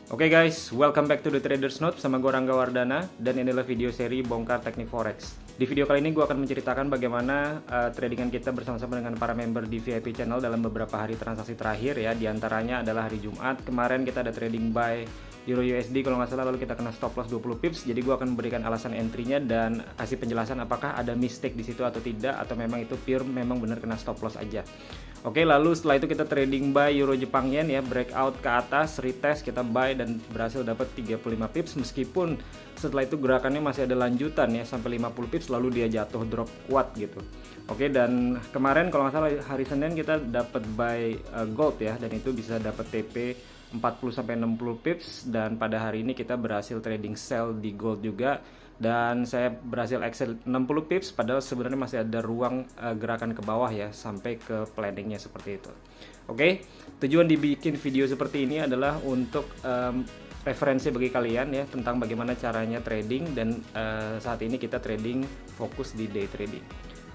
Oke guys, welcome back to The Trader's Note sama gue Rangga Wardana, dan inilah video seri bongkar teknik forex. Di video kali ini gue akan menceritakan bagaimana tradingan kita bersama-sama dengan para member di VIP channel dalam beberapa hari transaksi terakhir ya. Di antaranya adalah hari Jumat kemarin kita ada trading buy Euro USD kalau nggak salah, lalu kita kena stop loss 20 pips. Jadi gue akan memberikan alasan entry-nya dan kasih penjelasan apakah ada mistake di situ atau tidak, atau memang itu pure memang benar kena stop loss aja. Oke, lalu setelah itu kita trading buy Euro Jepang Yen ya, breakout ke atas, retest, kita buy dan berhasil dapat 35 pips, meskipun setelah itu gerakannya masih ada lanjutan ya sampai 50 pips lalu dia jatuh drop kuat gitu. Oke, dan kemarin kalau nggak salah hari Senin kita dapat buy gold ya, dan itu bisa dapat TP 40 sampai 60 pips, dan pada hari ini kita berhasil trading sell di gold juga, dan saya berhasil exit 60 pips padahal sebenarnya masih ada ruang gerakan ke bawah ya sampai ke planningnya seperti itu. Oke, tujuan dibikin video seperti ini adalah untuk referensi bagi kalian ya tentang bagaimana caranya trading, dan saat ini kita trading fokus di day trading.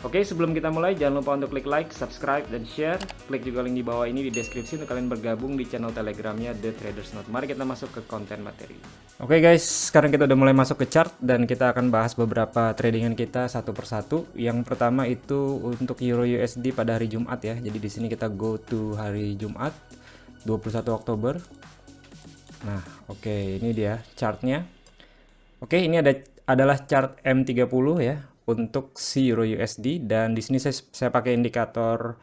Oke, sebelum kita mulai jangan lupa untuk klik like, subscribe, dan share. Klik juga link di bawah ini di deskripsi untuk kalian bergabung di channel telegramnya The Trader's Note. Mari kita masuk ke konten materi. Oke guys, sekarang kita udah mulai masuk ke chart dan kita akan bahas beberapa tradingan kita satu persatu. Yang pertama itu untuk Euro USD pada hari Jumat ya. Jadi di sini kita go to hari Jumat 21 Oktober. Nah, oke, ini dia chartnya. Oke, ini adalah chart M30 ya untuk si Euro USD, dan di sini saya pakai indikator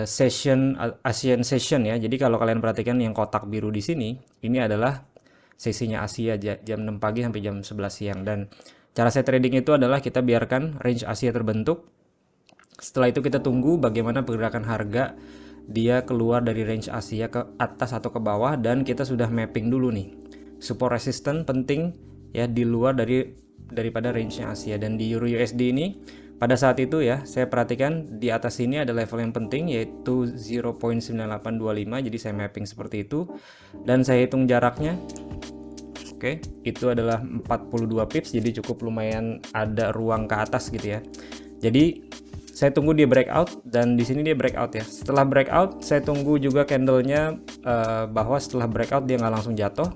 session Asian session ya. Jadi kalau kalian perhatikan yang kotak biru di sini, ini adalah sesinya Asia jam 6 pagi sampai jam 11 siang, dan cara saya trading itu adalah kita biarkan range Asia terbentuk. Setelah itu kita tunggu bagaimana pergerakan harga dia keluar dari range Asia ke atas atau ke bawah, dan kita sudah mapping dulu nih support resistance penting ya di luar daripada range-nya Asia. Dan di Euro USD ini pada saat itu ya saya perhatikan di atas ini ada level yang penting yaitu 0.9825, jadi saya mapping seperti itu dan saya hitung jaraknya. Oke, itu adalah 42 pips, jadi cukup lumayan ada ruang ke atas gitu ya. Jadi saya tunggu dia breakout, dan di sini dia breakout ya. Setelah breakout saya tunggu juga candlenya bahwa setelah breakout dia nggak langsung jatuh,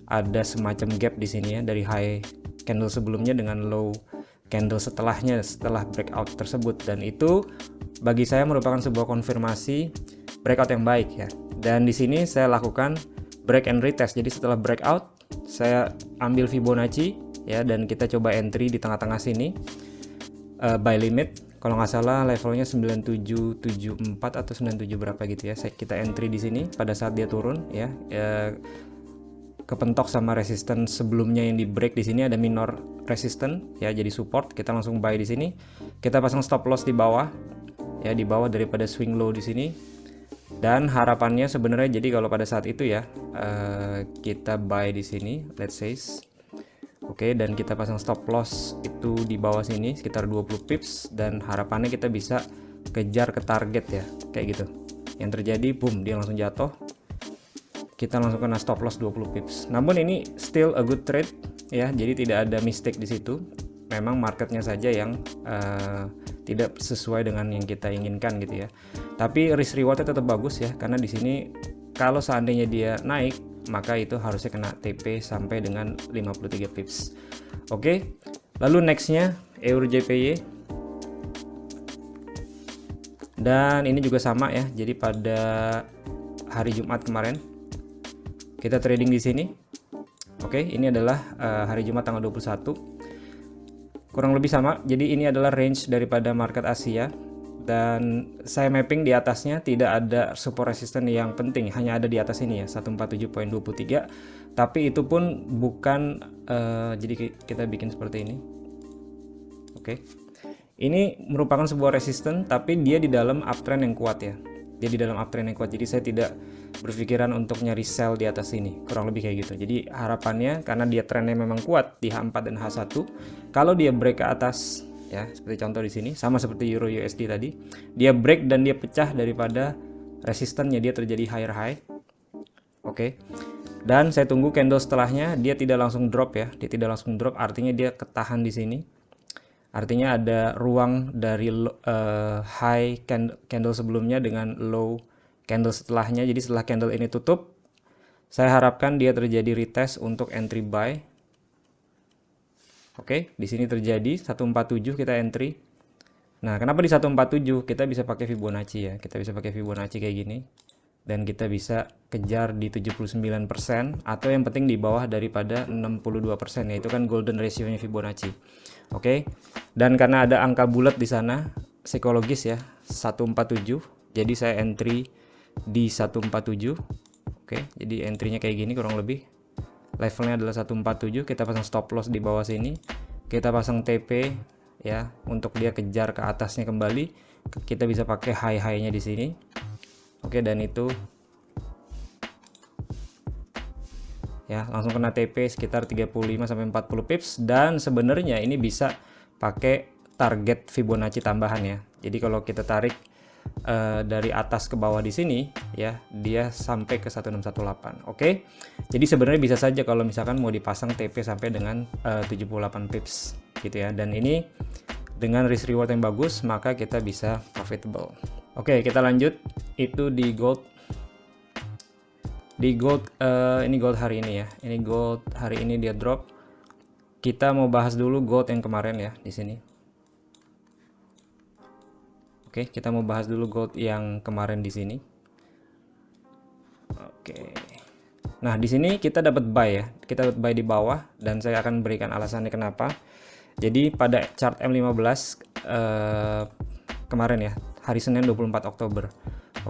ada semacam gap di sini ya dari high candle sebelumnya dengan low candle setelahnya setelah breakout tersebut, dan itu bagi saya merupakan sebuah konfirmasi breakout yang baik ya. Dan di sini saya lakukan break and retest. Jadi setelah breakout saya ambil Fibonacci ya, dan kita coba entry di tengah-tengah sini buy limit kalau nggak salah levelnya 9774 atau 97 berapa gitu ya. Kita entry di sini pada saat dia turun ya, kepentok sama resistance sebelumnya yang di break. Di sini ada minor resistance ya, jadi support. Kita langsung buy di sini. Kita pasang stop loss di bawah ya, di bawah daripada swing low di sini. Dan harapannya sebenarnya jadi kalau pada saat itu ya kita buy di sini, let's say. Oke, dan kita pasang stop loss itu di bawah sini sekitar 20 pips, dan harapannya kita bisa kejar ke target ya, kayak gitu. Yang terjadi boom, dia langsung jatuh. Kita langsung kena stop loss 20 pips. Namun ini still a good trade ya, jadi tidak ada mistake di situ. Memang marketnya saja yang tidak sesuai dengan yang kita inginkan gitu ya. Tapi risk rewardnya tetap bagus ya, karena di sini kalau seandainya dia naik maka itu harusnya kena TP sampai dengan 53 pips. Oke, lalu nextnya Euro JPY, dan ini juga sama ya. Jadi pada hari Jumat kemarin kita trading di sini. Oke, ini adalah hari Jumat tanggal 21. Kurang lebih sama. Jadi ini adalah range daripada market Asia, dan saya mapping di atasnya tidak ada support resistance yang penting, hanya ada di atas ini ya 147.23. Tapi itu pun bukan jadi kita bikin seperti ini. Oke. Ini merupakan sebuah resistance, tapi dia di dalam uptrend yang kuat ya. Dia di dalam uptrend yang kuat. Jadi saya tidak berpikiran untuk nyari sell di atas ini. Kurang lebih kayak gitu. Jadi harapannya karena dia trennya memang kuat di H4 dan H1, kalau dia break ke atas ya, seperti contoh di sini sama seperti Euro USD tadi, dia break dan dia pecah daripada resistannya, dia terjadi higher high. Oke. Dan saya tunggu candle setelahnya, dia tidak langsung drop ya. Dia tidak langsung drop, artinya dia ketahan di sini. Artinya ada ruang dari high candle sebelumnya dengan low candle setelahnya. Jadi setelah candle ini tutup, Saya harapkan dia terjadi retest untuk entry buy. Oke, di sini terjadi 147 kita entry. Nah, kenapa di 147 kita bisa pakai Fibonacci ya? Kita bisa pakai Fibonacci kayak gini. Dan kita bisa kejar di 79% atau yang penting di bawah daripada 62%, yaitu kan golden ratio-nya Fibonacci. Oke. Dan karena ada angka bulat di sana, psikologis ya, 147. Jadi saya entry di 147. Oke, jadi entry-nya kayak gini kurang lebih. Levelnya adalah 147, kita pasang stop loss di bawah sini. Kita pasang TP ya untuk dia kejar ke atasnya kembali. Kita bisa pakai high-high-nya di sini. Oke, dan itu ya langsung kena TP sekitar 35 sampai 40 pips, dan sebenarnya ini bisa pakai target Fibonacci tambahan ya. Jadi kalau kita tarik dari atas ke bawah di sini ya, dia sampai ke 1618. Oke. Jadi sebenarnya bisa saja kalau misalkan mau dipasang TP sampai dengan 78 pips gitu ya. Dan ini dengan risk reward yang bagus, maka kita bisa profitable. Oke, kita lanjut. Itu di gold. Di gold, ini gold hari ini ya. Ini gold hari ini dia drop. Kita mau bahas dulu gold yang kemarin ya di sini. Oke, kita mau bahas dulu gold yang kemarin di sini. Oke. Nah, di sini kita dapat buy ya. Kita dapat buy di bawah dan saya akan berikan alasannya kenapa. Jadi pada chart M15 kemarin ya, hari Senin 24 Oktober.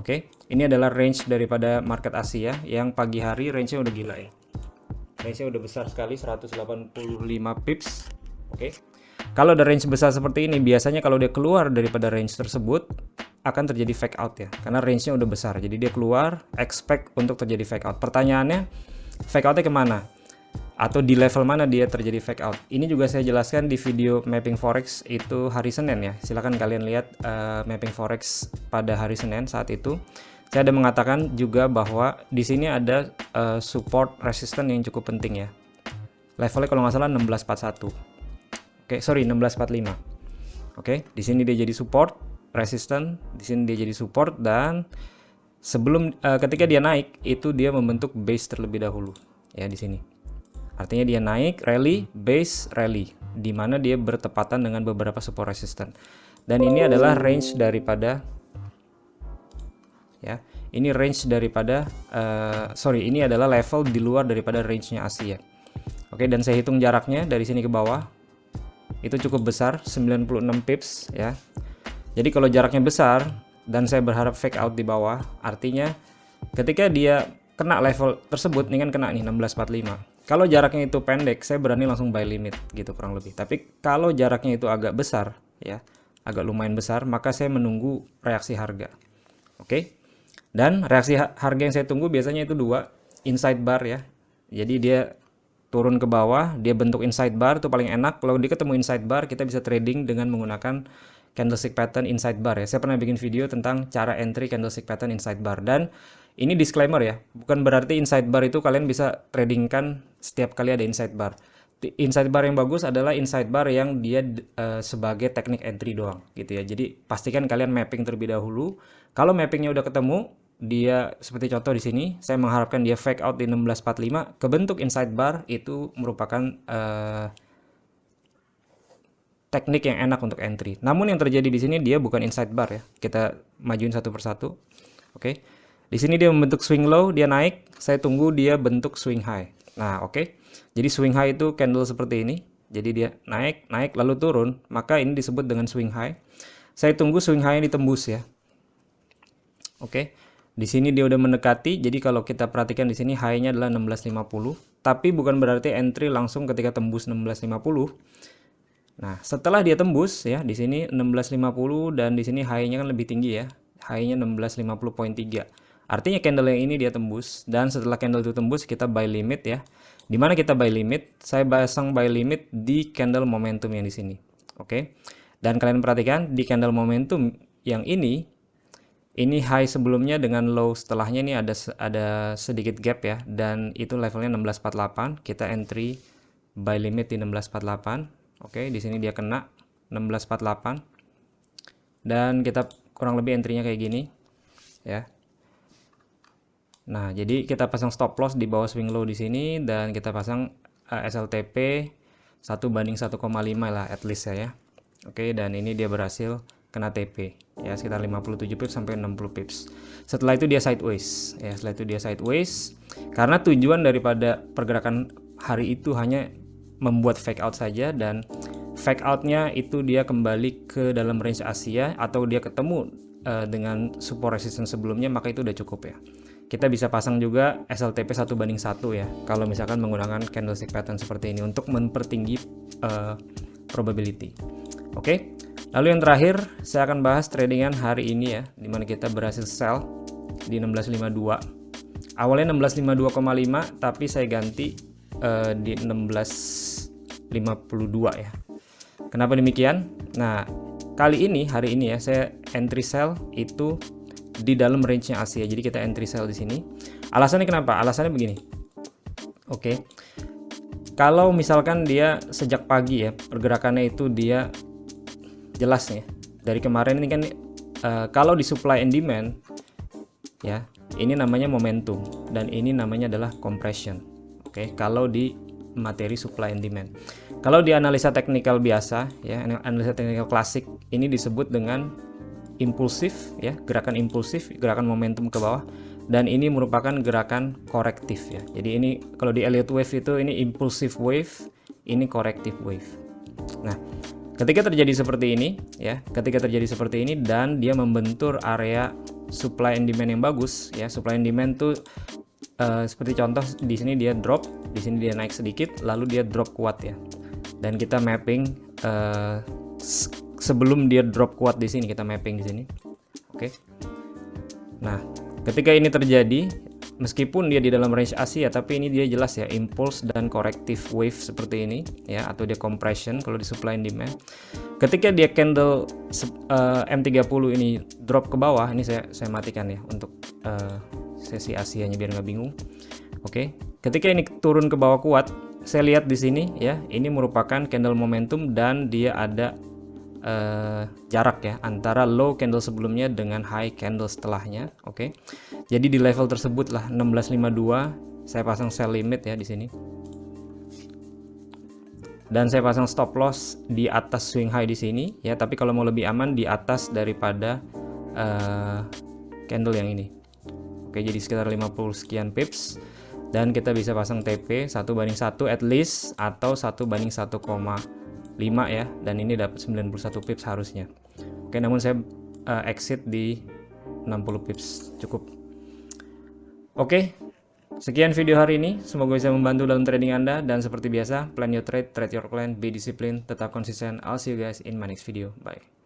Oke, ini adalah range daripada market Asia yang pagi hari range-nya udah gila ya. Range-nya udah besar sekali, 185 pips. Oke. Kalau ada range besar seperti ini, biasanya kalau dia keluar daripada range tersebut akan terjadi fake out ya, karena range-nya udah besar. Jadi dia keluar, expect untuk terjadi fake out. Pertanyaannya, fake out-nya kemana? Atau di level mana dia terjadi fake out? Ini juga saya jelaskan di video mapping forex itu hari Senin ya. Silahkan kalian lihat mapping forex pada hari Senin saat itu. Saya ada mengatakan juga bahwa di sini ada support resistance yang cukup penting ya. Levelnya kalau nggak salah 1641. Oke, sorry 1645. Oke, di sini dia jadi support, resistance, di sini dia jadi support, dan sebelum ketika dia naik itu dia membentuk base terlebih dahulu ya di sini. Artinya dia naik, rally, base, rally, di mana dia bertepatan dengan beberapa support resistance. Dan ini adalah range daripada ya, ini range daripada ini adalah level di luar daripada range-nya Asia. Oke, dan saya hitung jaraknya dari sini ke bawah. Itu cukup besar, 96 pips ya. Jadi kalau jaraknya besar dan saya berharap fake out di bawah, artinya ketika dia kena level tersebut, ini kan kena nih 1645. Kalau jaraknya itu pendek, saya berani langsung buy limit gitu kurang lebih. Tapi kalau jaraknya itu agak besar ya, agak lumayan besar, maka saya menunggu reaksi harga. Oke. Dan reaksi harga yang saya tunggu biasanya itu dua, inside bar ya. Jadi dia turun ke bawah, dia bentuk inside bar, itu paling enak. Kalau dia ketemu inside bar, kita bisa trading dengan menggunakan candlestick pattern inside bar ya. Saya pernah bikin video tentang cara entry candlestick pattern inside bar, dan ini disclaimer ya, bukan berarti inside bar itu kalian bisa tradingkan setiap kali ada inside bar. Inside bar yang bagus adalah inside bar yang dia sebagai teknik entry doang gitu ya. Jadi pastikan kalian mapping terlebih dahulu. Kalau mappingnya udah ketemu, dia seperti contoh di sini, saya mengharapkan dia fake out di 1645, kebentuk inside bar, itu merupakan teknik yang enak untuk entry. Namun yang terjadi di sini dia bukan inside bar ya. Kita majuin satu persatu. Oke. Di sini dia membentuk swing low, dia naik, saya tunggu dia bentuk swing high. Nah, oke. Jadi swing high itu candle seperti ini. Jadi dia naik, naik lalu turun, maka ini disebut dengan swing high. Saya tunggu swing high ditembus ya. Oke. Di sini dia udah mendekati, jadi kalau kita perhatikan di sini high-nya adalah 1650, tapi bukan berarti entry langsung ketika tembus 1650. Nah, setelah dia tembus ya, di sini 1650 dan di sini high-nya kan lebih tinggi ya. High-nya 1650.3. Artinya candle yang ini dia tembus, dan setelah candle itu tembus kita buy limit ya. Di mana kita buy limit? Saya pasang buy limit di candle momentum yang di sini. Oke. Dan kalian perhatikan di candle momentum yang ini high sebelumnya dengan low setelahnya ini ada sedikit gap ya, dan itu levelnya 1648. Kita entry buy limit di 1648. Oke, di sini dia kena 1648. Dan kita kurang lebih entry-nya kayak gini ya. Nah, jadi kita pasang stop loss di bawah swing low di sini dan kita pasang SLTP 1:1,5 lah at least ya. Oke, dan ini dia berhasil kena TP ya, sekitar 57 pips sampai 60 pips. Setelah itu dia sideways ya, karena tujuan daripada pergerakan hari itu hanya membuat fake out saja, dan fake outnya itu dia kembali ke dalam range Asia atau dia ketemu dengan support resistance sebelumnya, maka itu udah cukup ya. Kita bisa pasang juga SLTP 1:1 ya, kalau misalkan menggunakan candlestick pattern seperti ini untuk mempertinggi probability. Oke, lalu yang terakhir saya akan bahas tradingan hari ini ya, dimana kita berhasil sell di 1652. Awalnya 1652,5 tapi saya ganti di 1652 ya. Kenapa demikian? Nah, kali ini hari ini ya saya entry sell itu di dalam range-nya Asia. Jadi kita entry sell di sini. Alasannya kenapa? Alasannya begini. Oke. Kalau misalkan dia sejak pagi ya, pergerakannya itu dia jelas ya. Dari kemarin ini kan kalau di supply and demand ya, ini namanya momentum dan ini namanya adalah compression. Oke, kalau di materi supply and demand. Kalau di analisa teknikal biasa ya, analisa teknikal klasik, ini disebut dengan impulsif ya, gerakan impulsif, gerakan momentum ke bawah, dan ini merupakan gerakan korektif ya. Jadi ini kalau di Elliott wave itu ini impulsive wave, ini corrective wave. Nah, ketika terjadi seperti ini ya, dan dia membentur area supply and demand yang bagus ya, supply and demand tuh seperti contoh di sini dia drop, di sini dia naik sedikit, lalu dia drop kuat ya. Dan kita mapping sebelum dia drop kuat di sini, kita mapping di sini. Oke. Nah, ketika ini terjadi, meskipun dia di dalam range Asia, tapi ini dia jelas ya impulse dan corrective wave seperti ini ya, atau dia compression kalau di supply and demand. Ketika dia candle M30 ini drop ke bawah, ini saya matikan ya untuk sesi Asianya biar nggak bingung. Oke, ketika ini turun ke bawah kuat, saya lihat di sini ya, ini merupakan candle momentum dan dia ada jarak ya antara low candle sebelumnya dengan high candle setelahnya. Oke. Jadi di level tersebut lah 1652 saya pasang sell limit ya di sini. Dan saya pasang stop loss di atas swing high di sini ya, tapi kalau mau lebih aman di atas daripada candle yang ini. Oke, jadi sekitar 50 sekian pips, dan kita bisa pasang TP 1:1 at least atau 1:1,5 ya, dan ini dapat 91 pips harusnya. Oke, namun saya exit di 60 pips cukup. Oke, sekian video hari ini, semoga bisa membantu dalam trading Anda, dan seperti biasa, plan your trade, trade your plan, be disciplined, tetap konsisten. I'll see you guys in my next video. Bye.